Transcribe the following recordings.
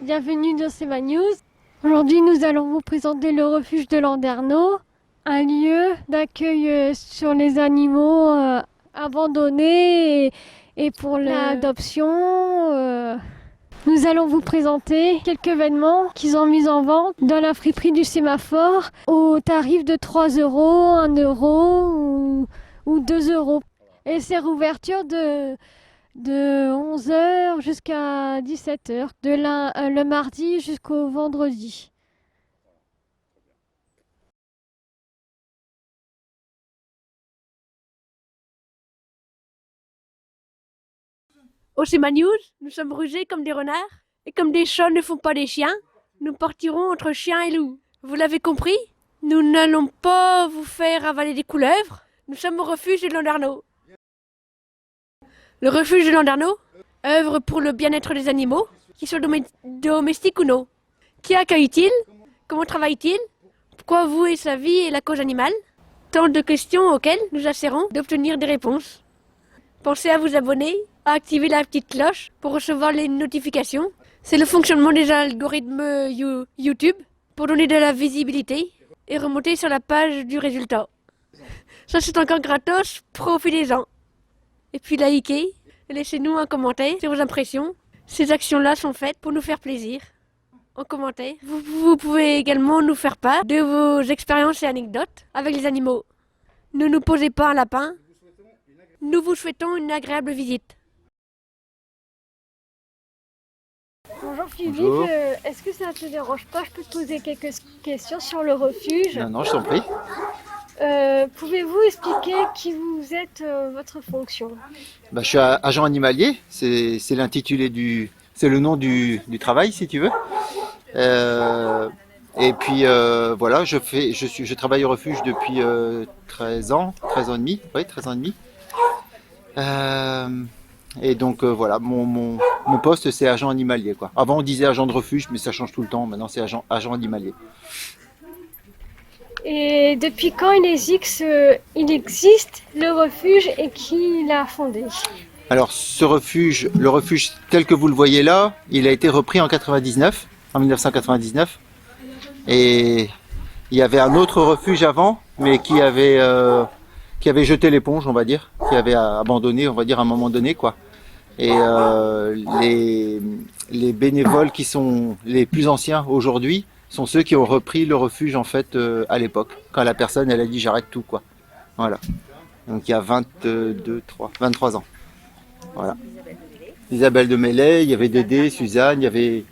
bienvenue dans Sema News. Aujourd'hui, nous allons vous présenter le refuge de Landerneau, un lieu d'accueil sur les animaux abandonnés et pour l'adoption. Nous allons vous présenter quelques événements qu'ils ont mis en vente dans la friperie du Sémaphore au tarif de 3 euros, 1 euro ou 2 euros. Et c'est réouverture de 11 h jusqu'à 17 h, le mardi jusqu'au vendredi. Au Sema News, nous sommes rusés comme des renards, et comme des chats ne font pas des chiens, nous partirons entre chiens et loups. Vous l'avez compris, nous n'allons pas vous faire avaler des couleuvres, nous sommes au refuge de Landerneau. Le refuge de Landerneau œuvre pour le bien-être des animaux, qu'ils soient domestiques ou non. Qui accueille-t-il? Comment travaille-t-il? Pourquoi vouer sa vie et la cause animale? Tant de questions auxquelles nous essaierons d'obtenir des réponses. Pensez à vous abonner, à activer la petite cloche pour recevoir les notifications. C'est le fonctionnement des algorithmes YouTube pour donner de la visibilité et remonter sur la page du résultat. Ça c'est encore gratos, profitez-en. Et puis likez, laissez-nous un commentaire sur vos impressions. Ces actions-là sont faites pour nous faire plaisir. En commentaire, vous pouvez également nous faire part de vos expériences et anecdotes avec les animaux. Ne nous posez pas un lapin. Nous vous souhaitons une agréable visite. Bonjour Philippe, Bonjour. est-ce que ça ne te dérange pas? Je peux te poser quelques questions sur le refuge. Non, je t'en prie. Pouvez-vous expliquer qui vous êtes, votre fonction? Je suis agent animalier, c'est l'intitulé c'est le nom du travail si tu veux. Et puis voilà, je travaille au refuge depuis 13 ans et demi, oui 13 ans et demi. Et donc voilà, mon poste c'est agent animalier quoi. Avant on disait agent de refuge, mais ça change tout le temps. Maintenant c'est agent animalier. Et depuis quand il existe le refuge et qui l'a fondé? Alors le refuge tel que vous le voyez là, il a été repris en 1999. Et il y avait un autre refuge avant, mais qui avait jeté l'éponge, on va dire, qui avait abandonné, on va dire, à un moment donné, quoi. Et les bénévoles qui sont les plus anciens aujourd'hui sont ceux qui ont repris le refuge, en fait, à l'époque, quand la personne, elle a dit j'arrête tout, quoi. Voilà. Donc il y a 23 ans. Voilà. Isabelle de Mellet, il y avait Dédé, Suzanne, il y avait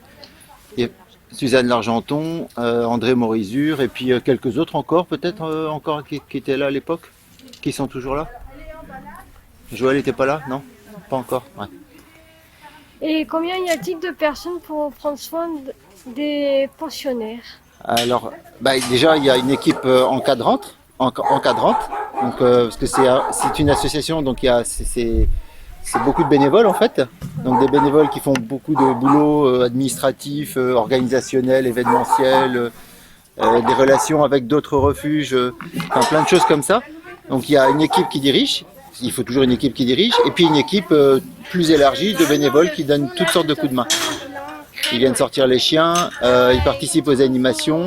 Suzanne Largenton, André Morizur, et puis quelques autres encore, peut-être encore qui étaient là à l'époque, qui sont toujours là. Joël n'était pas là? Non? Pas encore. Ouais. Et combien y a-t-il de personnes pour prendre soin des pensionnaires? Alors, déjà, il y a une équipe encadrante, donc, parce que c'est une association, donc c'est beaucoup de bénévoles en fait, donc des bénévoles qui font beaucoup de boulot administratif, organisationnel, événementiel, des relations avec d'autres refuges, enfin, plein de choses comme ça. Donc il y a une équipe qui dirige, il faut toujours une équipe qui dirige, et puis une équipe plus élargie de bénévoles qui donnent toutes sortes de coups de main. Ils viennent sortir les chiens, ils participent aux animations,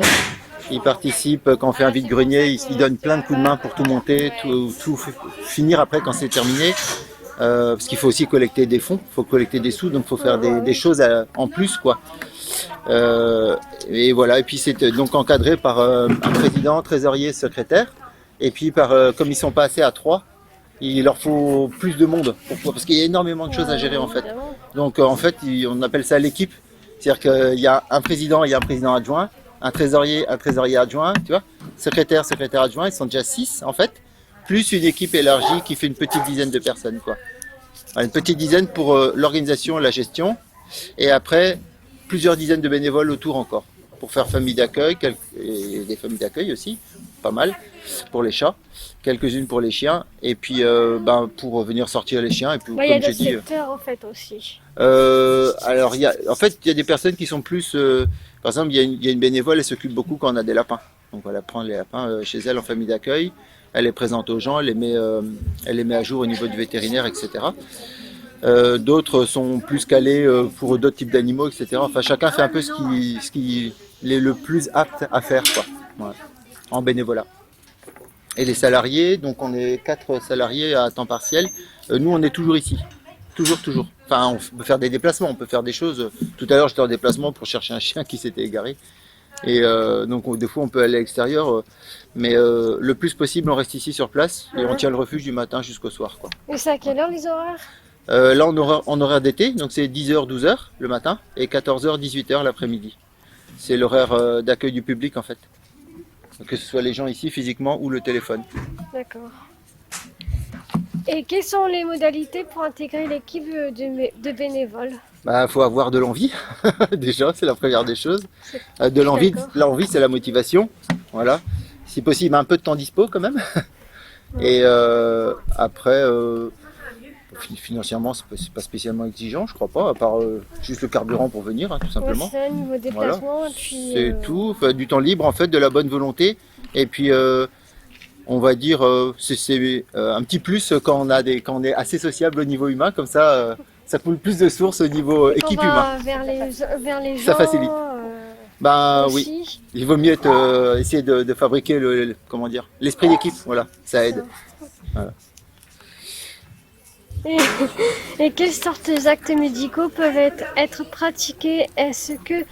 ils participent quand on fait un vide-grenier, ils donnent plein de coups de main pour tout monter, tout finir après quand c'est terminé. Parce qu'il faut aussi collecter des fonds, il faut collecter des sous, donc il faut faire des choses en plus quoi. Et voilà, et puis c'est donc encadré par un président, trésorier, secrétaire, et puis comme ils sont pas assez à 3, il leur faut plus de monde. Pourquoi? Parce qu'il y a énormément de choses à gérer en fait. Donc en fait, on appelle ça l'équipe, c'est-à-dire qu'il y a un président, il y a un président adjoint, un trésorier adjoint, tu vois, secrétaire adjoint, ils sont déjà 6 en fait. Plus une équipe élargie qui fait une petite dizaine de personnes, quoi. Une petite dizaine pour l'organisation, la gestion, et après plusieurs dizaines de bénévoles autour encore, pour faire famille d'accueil, et des familles d'accueil aussi, pas mal, pour les chats, quelques-unes pour les chiens, et puis pour venir sortir les chiens, et puis Il y a comme j'ai d'autres dit. secteurs en fait aussi. Alors il y a des personnes qui sont plus, par exemple il y a une bénévole, elle s'occupe beaucoup quand on a des lapins, donc elle prend les lapins chez elle en famille d'accueil. Elle les présente aux gens, elle les met à jour au niveau du vétérinaire, etc. D'autres sont plus calés pour d'autres types d'animaux, etc. Enfin, chacun fait un peu ce qui est le plus apte à faire, quoi. Voilà, en bénévolat. Et les salariés, donc on est 4 salariés à temps partiel. Nous, on est toujours ici. Toujours, toujours. Enfin, on peut faire des déplacements, on peut faire des choses. Tout à l'heure, j'étais en déplacement pour chercher un chien qui s'était égaré. Et donc, des fois, on peut aller à l'extérieur. Mais le plus possible, on reste ici sur place et on tient le refuge du matin jusqu'au soir, quoi. Et c'est à quelle heure les horaires? Là, en horaire d'été, donc c'est 10h, 12h le matin et 14h, 18h l'après-midi. C'est l'horaire d'accueil du public, en fait. Que ce soit les gens ici physiquement ou le téléphone. D'accord. Et quelles sont les modalités pour intégrer l'équipe de bénévoles? Bah, faut avoir de l'envie, déjà, c'est la première des choses. De l'envie, D'accord. l'envie, c'est la motivation. Voilà. Si possible, un peu de temps dispo quand même. Et après, financièrement, c'est pas spécialement exigeant, je crois pas, à part juste le carburant pour venir, hein, tout Ouais, simplement. c'est un niveau déplacement. Et puis, C'est tout. Enfin, du temps libre, en fait, de la bonne volonté. Et puis, on va dire, c'est un petit plus quand on est assez sociable au niveau humain, comme ça coule plus de sources au niveau et qu'on équipe humain. va vers les Ça gens. facilite. Ben oui, Aussi. il vaut mieux essayer de fabriquer comment dire, l'esprit d'équipe, voilà, ça aide. Voilà. Et, et quelles sortes d'actes médicaux peuvent être pratiqués? Est-ce que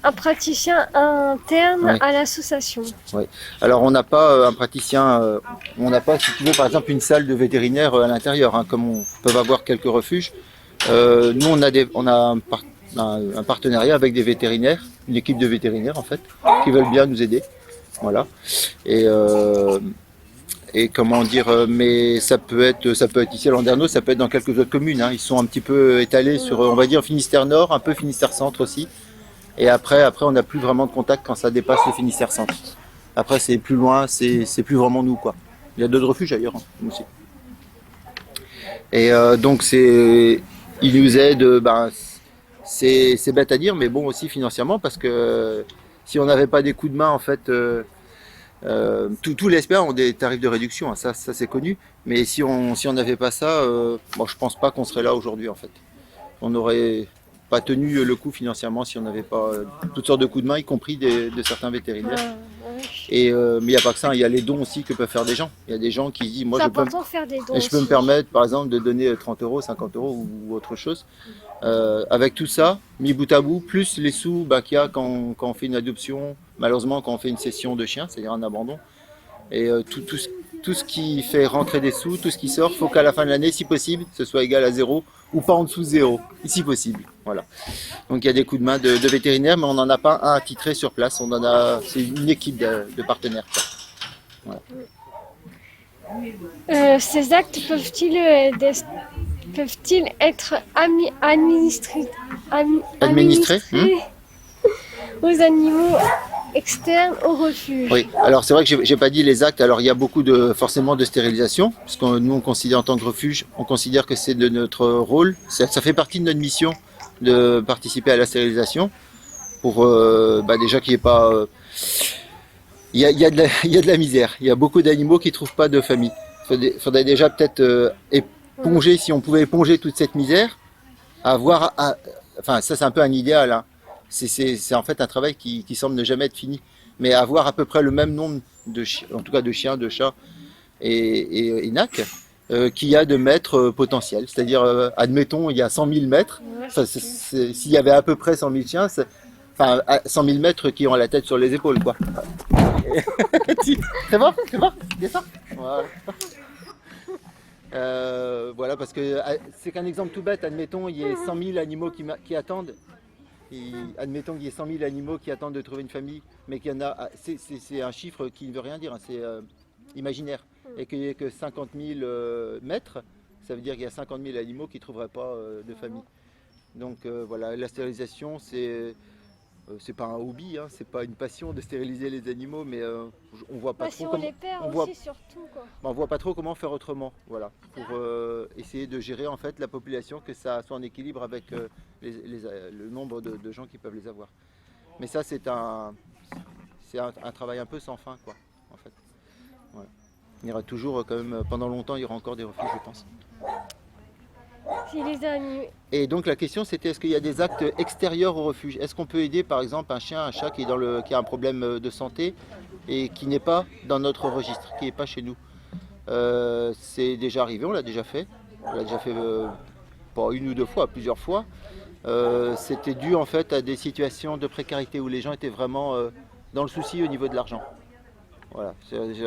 un praticien interne Ouais. à l'association? Alors on n'a pas un praticien, on n'a pas, si tu veux, par exemple une salle de vétérinaire à l'intérieur, hein, comme on peut avoir quelques refuges. Nous on a un partenariat avec des vétérinaires, une équipe de vétérinaires en fait, qui veulent bien nous aider. Voilà. Et comment dire, mais ça peut être ici à Landerneau, ça peut être dans quelques autres communes, hein. Ils sont un petit peu étalés sur, on va dire, Finistère Nord, un peu Finistère Centre aussi. Et après, on n'a plus vraiment de contact quand ça dépasse le Finistère Centre. Après, c'est plus loin, c'est plus vraiment nous, quoi. Il y a d'autres refuges ailleurs, hein, aussi. Et donc, il nous aide, c'est bête à dire, mais bon aussi financièrement, parce que si on n'avait pas des coups de main, en fait, tous les SPA ont des tarifs de réduction, hein, ça c'est connu. Mais si on n'avait pas ça, bon, je pense pas qu'on serait là aujourd'hui, en fait. On n'aurait pas tenu le coup financièrement si on n'avait pas toutes sortes de coups de main, y compris de certains vétérinaires. Ouais. Et, mais il n'y a pas que ça, il y a les dons aussi que peuvent faire des gens. Il y a des gens qui disent, moi C'est je peux, important de faire des dons je peux me aussi. permettre par exemple de donner 30 euros, 50 euros ou autre chose. Avec tout ça, mis bout à bout, plus les sous qu'il y a quand on fait une adoption, malheureusement quand on fait une cession de chien, c'est-à-dire un abandon. Et tout ce qui fait rentrer des sous, tout ce qui sort, il faut qu'à la fin de l'année, si possible, ce soit égal à zéro ou pas en dessous de zéro, si possible. Voilà. Donc il y a des coups de main de vétérinaires, mais on n'en a pas un attitré sur place. C'est une équipe de partenaires, quoi. Voilà. Ces actes peuvent-ils être administrés aux animaux externes au refuge? Oui, alors c'est vrai que j'ai pas dit les actes. Alors il y a beaucoup forcément de stérilisation, parce que nous on considère en tant que refuge, on considère que c'est de notre rôle, ça fait partie de notre mission de participer à la stérilisation pour déjà qu'il n'y ait pas, il y a de la misère. Il y a beaucoup d'animaux qui trouvent pas de famille. Faudrait déjà peut-être éponger, si on pouvait éponger toute cette misère, enfin ça c'est un peu un idéal, hein. C'est en fait un travail qui semble ne jamais être fini. Mais avoir à peu près le même nombre en tout cas de chiens, de chats et nacs qu'il y a de mètres potentiels. C'est-à-dire, admettons, il y a 100 000 mètres. Enfin, s'il y avait à peu près 100 000 chiens, 100 000 mètres qui ont la tête sur les épaules, quoi. C'est bon, descends. Voilà. Voilà, parce que c'est qu'un exemple tout bête. Admettons, il y ait 100 000 animaux qui attendent. Admettons qu'il y ait 100 000 animaux qui attendent de trouver une famille, mais qu'il y en a, c'est un chiffre qui ne veut rien dire, hein, c'est imaginaire. Et qu'il n'y ait que 50 000 mètres, ça veut dire qu'il y a 50 000 animaux qui ne trouveraient pas de famille. Donc voilà, la stérilisation, c'est pas un hobby, hein, c'est pas une passion de stériliser les animaux, mais on voit pas trop Si on comment, les perd on aussi, voit, surtout, quoi. on voit pas trop comment faire autrement, voilà, pour essayer de gérer en fait la population, que ça soit en équilibre avec le nombre de gens qui peuvent les avoir. Mais ça c'est un travail un peu sans fin, quoi, en fait. Voilà. Il y aura toujours quand même, pendant longtemps, il y aura encore des refuges, je pense. Si les animaux. Et donc la question c'était est-ce qu'il y a des actes extérieurs au refuge? Est-ce qu'on peut aider par exemple un chien, un chat qui a un problème de santé et qui n'est pas dans notre registre, qui n'est pas chez nous? C'est déjà arrivé, on l'a déjà fait. On l'a déjà fait pas une ou deux fois, plusieurs fois. C'était dû en fait à des situations de précarité où les gens étaient vraiment dans le souci au niveau de l'argent. Voilà,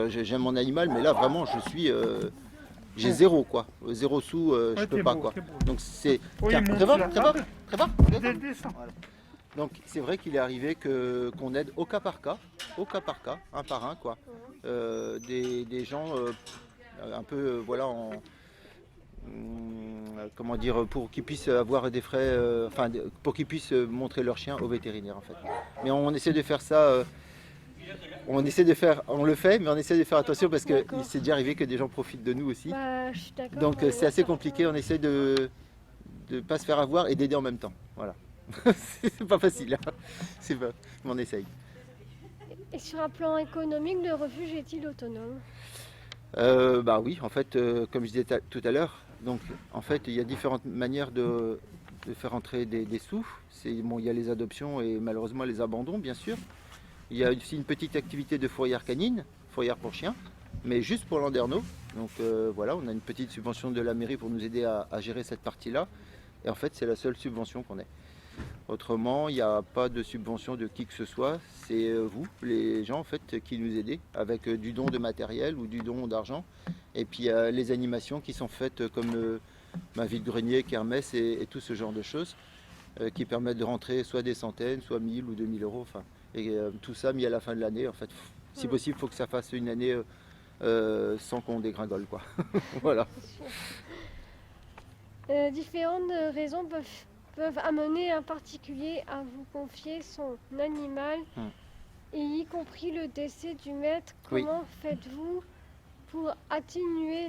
j'aime mon animal, mais là vraiment j'ai zéro quoi, zéro sou, je peux pas quoi. Donc c'est tiens, Trevor, Descends. voilà. Donc c'est vrai qu'il est arrivé qu'on aide au cas par cas, un par un quoi, des gens un peu voilà comment dire, pour qu'ils puissent avoir des frais, pour qu'ils puissent montrer leur chien au vétérinaire en fait. Mais on essaie de faire ça. On le fait, mais on essaie de faire attention parce que c'est déjà arrivé que des gens profitent de nous aussi. Bah, je suis d'accord. Donc c'est assez compliqué, on essaie de ne pas se faire avoir et d'aider en même temps. Voilà. C'est pas facile, hein. C'est pas, mais on essaye. Et sur un plan économique, le refuge est-il autonome? Bah oui, en fait, comme je disais tout à l'heure, donc en fait il y a différentes manières de faire entrer des sous. Bon, il y a les adoptions et malheureusement les abandons bien sûr. Il y a aussi une petite activité de fourrière canine, fourrière pour chiens, mais juste pour Landerneau. Donc voilà, on a une petite subvention de la mairie pour nous aider à gérer cette partie-là. Et en fait, c'est la seule subvention qu'on ait. Autrement, il n'y a pas de subvention de qui que ce soit. C'est vous, les gens en fait, qui nous aidez avec du don de matériel ou du don d'argent. Et puis les animations qui sont faites comme ma vide-grenier, kermesse et tout ce genre de choses qui permettent de rentrer soit des centaines, soit 1000 ou 2000 euros. Enfin, et tout ça mis à la fin de l'année. En fait, si possible, il faut que ça fasse une année sans qu'on dégringole, quoi. Voilà. Différentes raisons peuvent amener un particulier à vous confier son animal, et y compris le décès du maître. Comment faites-vous pour atténuer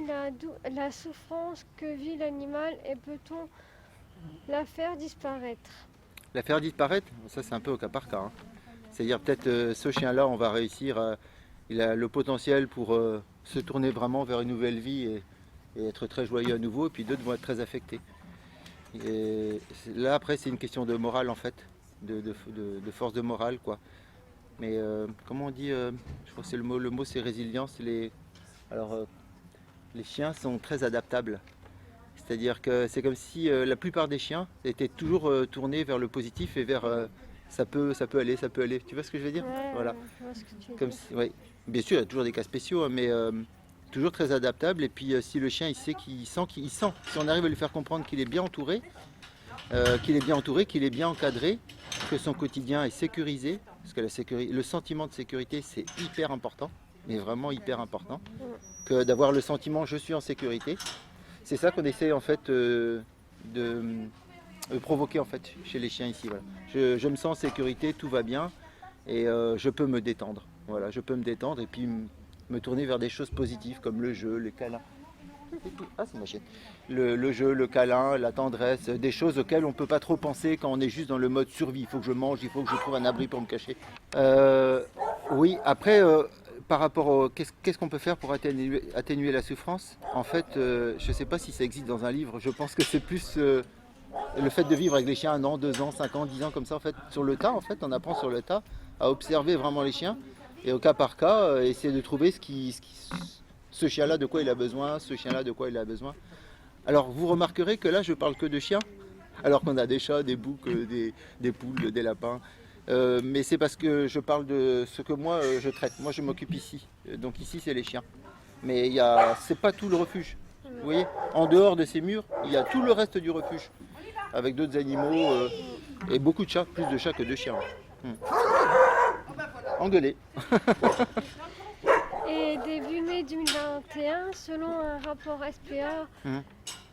la souffrance que vit l'animal et peut-on la faire disparaître? La faire disparaître, ça c'est un peu au cas par cas. Hein. C'est-à-dire peut-être ce chien-là, on va réussir, il a le potentiel pour se tourner vraiment vers une nouvelle vie et être très joyeux à nouveau, et puis d'autres vont être très affectés. Et là après c'est une question de morale en fait, de force de morale quoi. Mais comment on dit, je crois que c'est le mot c'est résilience. Les chiens sont très adaptables. C'est-à-dire que c'est comme si la plupart des chiens étaient toujours tournés vers le positif et vers ça peut aller. Tu vois ce que je veux dire? Ouais, voilà. je vois ce que tu veux Comme dire. si, ouais. Bien sûr, il y a toujours des cas spéciaux, hein, mais toujours très adaptable. Et puis si le chien il sait qu'il sent, si on arrive à lui faire comprendre qu'il est bien entouré, qu'il est bien encadré, que son quotidien est sécurisé, parce que le sentiment de sécurité c'est hyper important, mais vraiment hyper important, que d'avoir le sentiment je suis en sécurité. C'est ça qu'on essaie en fait de provoquer en fait chez les chiens ici. Voilà. Je me sens en sécurité, tout va bien et je peux me détendre. Voilà, je peux me détendre et puis me tourner vers des choses positives comme le jeu, les câlins. Ah, c'est ma chienne. Le jeu, le câlin, la tendresse, des choses auxquelles on ne peut pas trop penser quand on est juste dans le mode survie. Il faut que je mange, il faut que je trouve un abri pour me cacher. Oui, après, par rapport au qu'est-ce qu'on peut faire pour atténuer la souffrance? En fait, je ne sais pas si ça existe dans un livre. Je pense que c'est plus le fait de vivre avec les chiens 1 an, 2 ans, 5 ans, 10 ans comme ça. En fait, sur le tas, en fait, on apprend sur le tas à observer vraiment les chiens et au cas par cas, essayer de trouver ce chien-là de quoi il a besoin, ce chien-là de quoi il a besoin. Alors vous remarquerez que là je parle que de chiens, alors qu'on a des chats, des boucs, des poules, des lapins. Mais c'est parce que je parle de ce que moi je traite. Moi je m'occupe ici. Donc ici c'est les chiens. Mais c'est pas tout le refuge. Vous voyez, en dehors de ces murs, il y a tout le reste du refuge. Avec d'autres animaux et beaucoup de chats, plus de chats que de chiens. Engueulé. Et début mai 2021, selon un rapport SPA,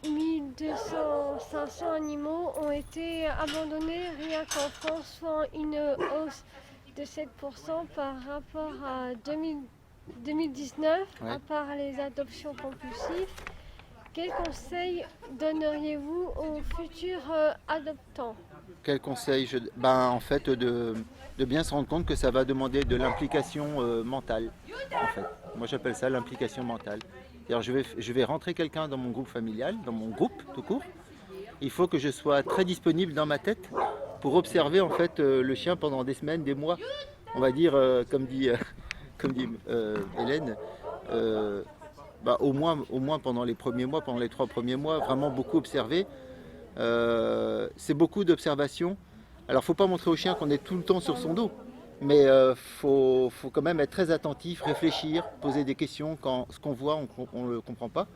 500 animaux ont été abandonnés rien qu'en France, soit une hausse de 7% par rapport à 2019, à part les adoptions compulsives. Quel conseil donneriez-vous aux futurs adoptants? Quel conseil en fait, de bien se rendre compte que ça va demander de l'implication mentale. En fait. Moi j'appelle ça l'implication mentale. C'est-à-dire, je vais rentrer quelqu'un dans mon groupe familial, dans mon groupe tout court, il faut que je sois très disponible dans ma tête pour observer en fait le chien pendant des semaines, des mois. On va dire, comme dit Hélène, au moins pendant les premiers mois, pendant les 3 premiers mois, vraiment beaucoup observer. C'est beaucoup d'observation. Alors, faut pas montrer au chien qu'on est tout le temps sur son dos, mais faut quand même être très attentif, réfléchir, poser des questions quand ce qu'on voit, on le comprend pas.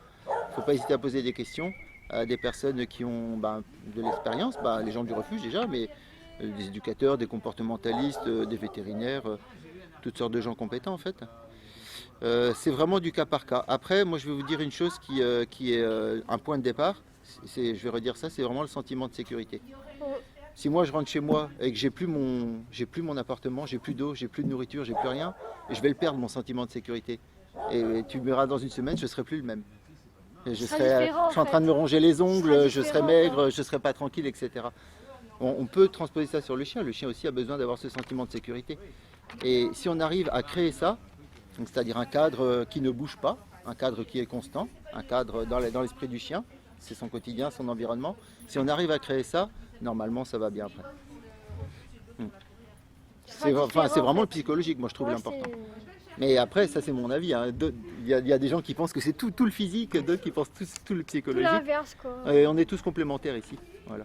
Faut pas hésiter à poser des questions à des personnes qui ont de l'expérience, les gens du refuge déjà, mais des éducateurs, des comportementalistes, des vétérinaires, toutes sortes de gens compétents en fait. C'est vraiment du cas par cas. Après, moi je vais vous dire une chose qui est un point de départ, je vais redire ça, c'est vraiment le sentiment de sécurité. Si moi je rentre chez moi et que j'ai plus mon appartement, j'ai plus d'eau, j'ai plus de nourriture, j'ai plus rien, je vais le perdre mon sentiment de sécurité. Et tu me verras dans une semaine, je serai plus le même. Je serai en train de me ronger les ongles, je serai maigre, je serai pas tranquille, etc. On peut transposer ça sur le chien. Le chien aussi a besoin d'avoir ce sentiment de sécurité. Et si on arrive à créer ça, c'est-à-dire un cadre qui ne bouge pas, un cadre qui est constant, un cadre dans l'esprit du chien, c'est son quotidien, son environnement. Si on arrive à créer ça, normalement ça va bien après. C'est vraiment le psychologique, moi je trouve l'important. Mais après, ça c'est mon avis. Hein. Il y a des gens qui pensent que c'est tout le physique, d'autres qui pensent tout le psychologique. Tout l'inverse quoi. Et on est tous complémentaires ici. Voilà.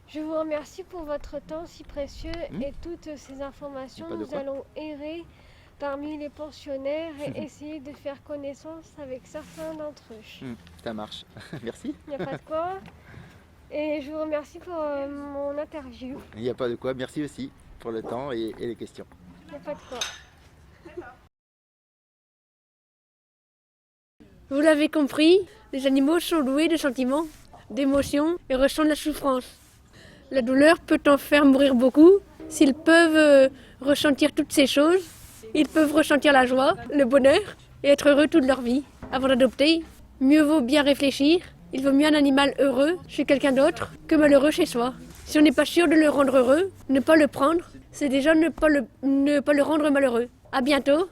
Je vous remercie pour votre temps si précieux et toutes ces informations. Nous allons errer parmi les pensionnaires et essayer de faire connaissance avec certains d'entre eux. Ça marche. Merci. Il n'y a pas de quoi. Et je vous remercie pour mon interview. Il n'y a pas de quoi. Merci aussi pour le temps et les questions. Il n'y a pas de quoi. Vous l'avez compris, les animaux sont doués de sentiments, d'émotions et ressentent la souffrance. La douleur peut en faire mourir beaucoup. S'ils peuvent ressentir toutes ces choses, ils peuvent ressentir la joie, le bonheur et être heureux toute leur vie. Avant d'adopter, mieux vaut bien réfléchir. Il vaut mieux un animal heureux chez quelqu'un d'autre que malheureux chez soi. Si on n'est pas sûr de le rendre heureux, ne pas le prendre, c'est déjà ne pas le rendre malheureux. À bientôt.